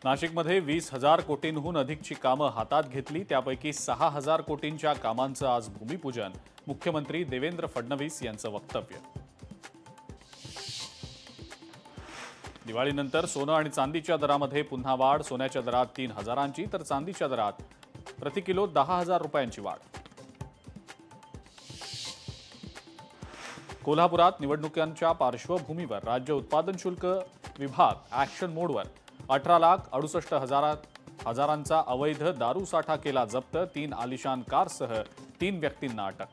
नाशिकमध्ये 20,000 कोटींहून अधिकची कामं हातात घेतली। त्यापैकी 6,000 कोटींच्या कामांचं आज भूमिपूजन। मुख्यमंत्री देवेंद्र फडणवीस यांचं वक्तव्य। दिवाळीनंतर सोनं आणि चांदीच्या दरामध्ये पुन्हा वाढ। सोन्याच्या दरात 3,000ची तर चांदीच्या दरात प्रति किलो 10,000 रुपयांची वाढ। कोल्हापुरात निवडणुकांच्या पार्श्वभूमीवर राज्य उत्पादन शुल्क विभाग ॲक्शन मोडवर 18,68,000 अवैध दारू साठा केला जप्त। 3 आलिशान कारसह 3 व्यक्तींना अटक।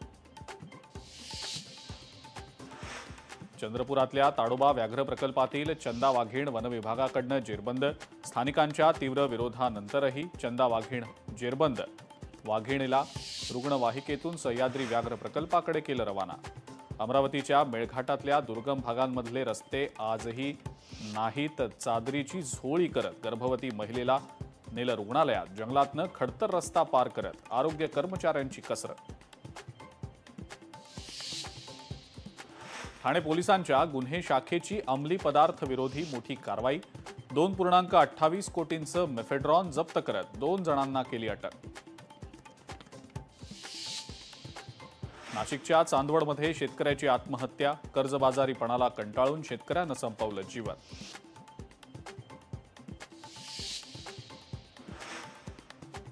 चंद्रपुरातल्या ताडोबा व्याघ्र प्रकल्पातील चंदा वाघीण वनविभागाकडून जेरबंद। स्थानिकांच्या तीव्र विरोधानंतरही चंदा वाघीण जेरबंद। वाघिणीला रुग्णवाहिकेतून सह्याद्री व्याघ्र प्रकल्पाकडे केलं रवाना। अमरावतीच्या मेळघाटातल्या दुर्गम भागांमधले रस्ते आजही नाहीत चादरीची झोळी करत। गर्भवती महिलेला नेलं रुग्णालयात। जंगलातनं खडतर रस्ता पार करत आरोग्य कर्मचाऱ्यांची कसरत। ठाणे पोलिसांच्या गुन्हे शाखेची अंमली पदार्थ विरोधी मोठी कारवाई। 2.28 कोटींचं मेफेड्रॉन जप्त करत 2 जणांना केली अटक। नाशिकच्या चांदवडमध्ये शेतकऱ्याची आत्महत्या। कर्जबाजारीपणाला कंटाळून शेतकऱ्यानं संपवलं जीवन।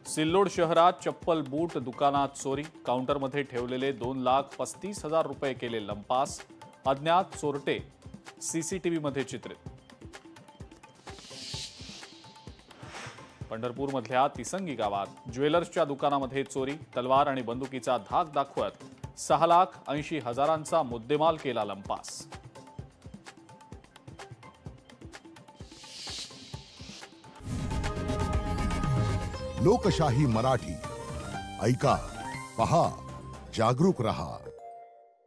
सिल्लोड शहरात चप्पल बूट दुकानात चोरी। काउंटरमध्ये ठेवलेले 2,35,000 रुपये केले लंपास। अज्ञात चोरटे सीसीटीव्हीमध्ये चित्रित। पंढरपूरमधल्या तिसंगी गावात ज्वेलर्सच्या दुकानामध्ये चोरी। तलवार आणि बंदुकीचा धाक दाखवत 6,80,000चा मुद्देमाल केला लंपास। लोकशाही मराठी ऐका, पहा, जागरूक रहा।